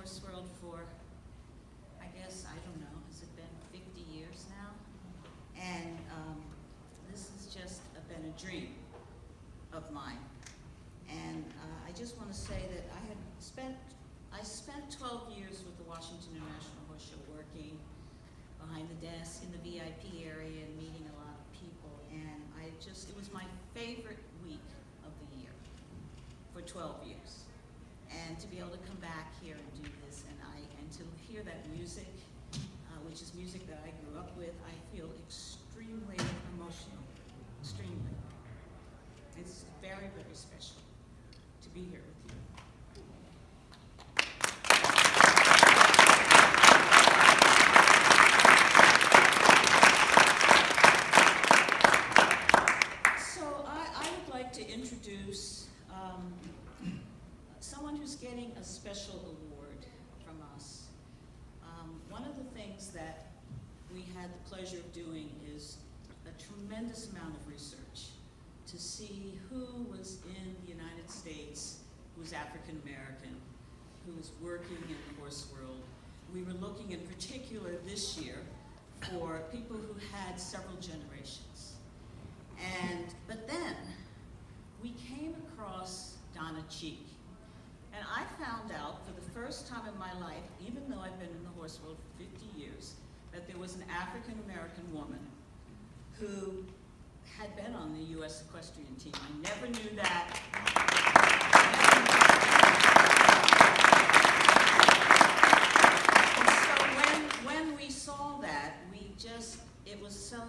horse world for, I guess, I don't know, has it been 50 years now? And this has just been a dream of mine. And I just want to say that I spent 12 years with the Washington International Horse Show working behind the desk in the VIP area and meeting a lot of people. And it was my favorite week of the year for 12 years. And to be able to come back here and do this and to hear that music, which is music that I grew up with, I feel extremely emotional, extremely. It's very, very special to be here with you. Someone who's getting a special award from us. One of the things that we had the pleasure of doing is a tremendous amount of research to see who was in the United States who was African American, who was working in the horse world. We were looking in particular this year for people who had several generations. But then we came across Donna. And I found out for the first time in my life, even though I've been in the horse world for 50 years, that there was an African-American woman who had been on the U.S. equestrian team. I never knew that. And so when we saw that, it was so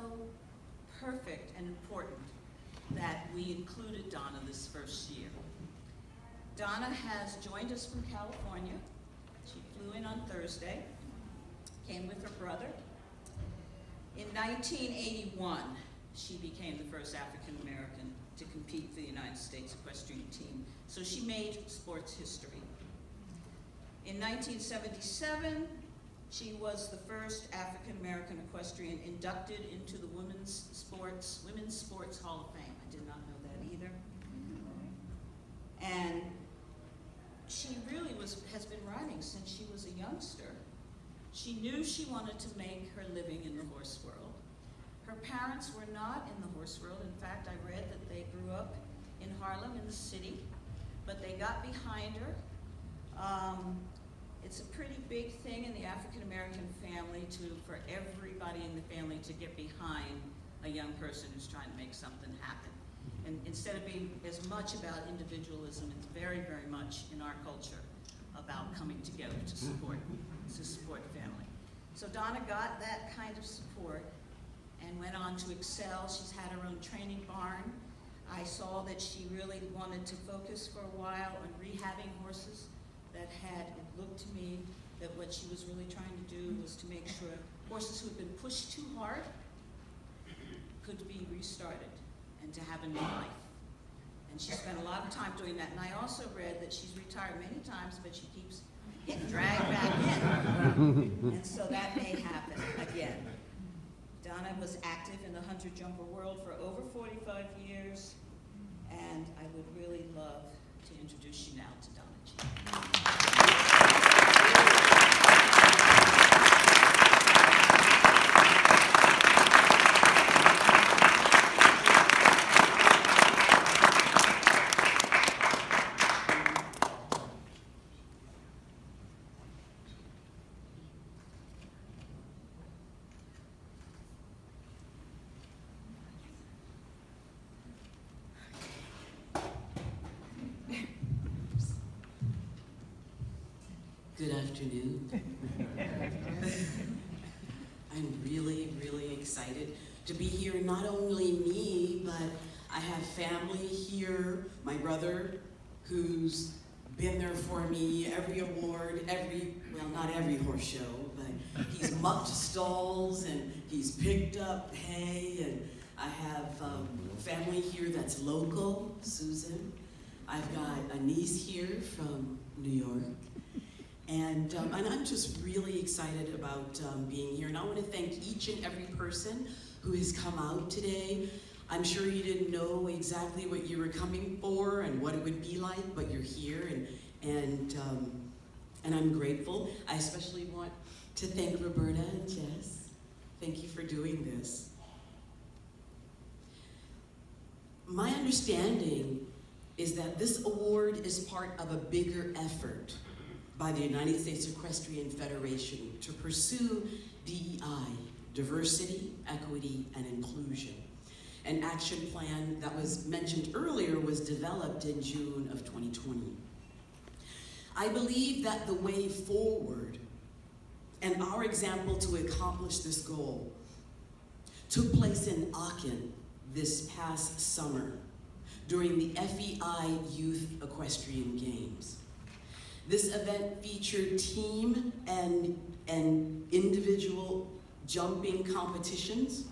perfect and important that we included Donna this first year. Donna has joined us from California. She flew in on Thursday, came with her brother. In 1981, she became the first African American to compete for the United States equestrian team. So she made sports history. In 1977, she was the first African American equestrian inducted into the Women's Sports Hall of Fame. I did not know that either. And she really has been riding since she was a youngster. She knew she wanted to make her living in the horse world. Her parents were not in the horse world. In fact, I read that they grew up in Harlem in the city, but they got behind her. It's a pretty big thing in the African American family for everybody in the family to get behind a young person who's trying to make something happen. And instead of being as much about individualism, it's very, very much in our culture about coming together to support family. So Donna got that kind of support and went on to excel. She's had her own training barn. I saw that she really wanted to focus for a while on rehabbing horses that it looked to me that what she was really trying to do was to make sure horses who had been pushed too hard could be restarted and to have a new life. And she spent a lot of time doing that. And I also read that she's retired many times, but she keeps getting dragged back in. And so that may happen again. Donna was active in the hunter-jumper world for over 45 years, and I would really love to introduce you now to Donna G. Good afternoon. I'm really, really excited to be here. Not only me, but I have family here. My brother, who's been there for me, every award, well, not every horse show, but he's mucked stalls and he's picked up hay, and I have family here that's local, Susan. I've got a niece here from New York. And I'm just really excited about being here. And I want to thank each and every person who has come out today. I'm sure you didn't know exactly what you were coming for and what it would be like, but you're here. And and I'm grateful. I especially want to thank Roberta and Jess. Thank you for doing this. My understanding is that this award is part of a bigger effort by the United States Equestrian Federation to pursue DEI, diversity, equity, and inclusion. An action plan that was mentioned earlier was developed in June of 2020. I believe that the way forward and our example to accomplish this goal took place in Aachen this past summer during the FEI Youth Equestrian Games. This event featured team and individual jumping competitions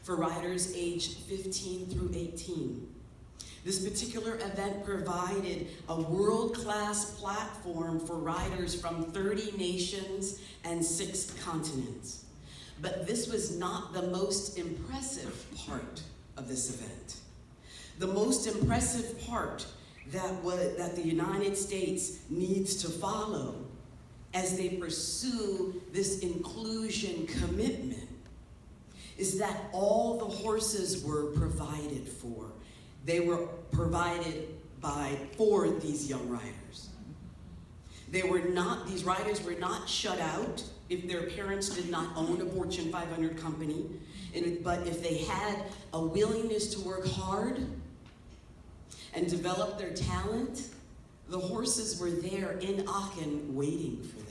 for riders aged 15 through 18. This particular event provided a world-class platform for riders from 30 nations and 6 continents. But this was not the most impressive part of this event. The most impressive part that the United States needs to follow as they pursue this inclusion commitment is that all the horses were provided for. They were provided for these young riders. These riders were not shut out if their parents did not own a Fortune 500 company, but if they had a willingness to work hard and develop their talent, the horses were there in Aachen waiting for them.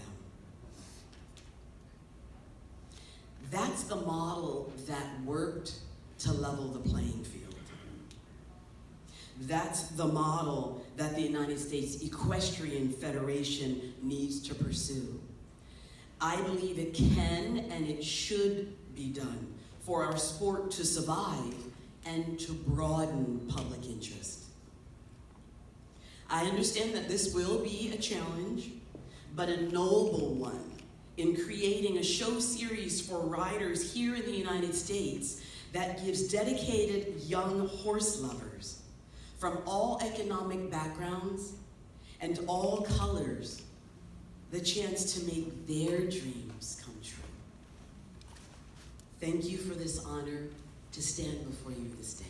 That's the model that worked to level the playing field. That's the model that the United States Equestrian Federation needs to pursue. I believe it can and it should be done for our sport to survive and to broaden public interest. I understand that this will be a challenge, but a noble one in creating a show series for riders here in the United States that gives dedicated young horse lovers from all economic backgrounds and all colors the chance to make their dreams come true. Thank you for this honor to stand before you this day.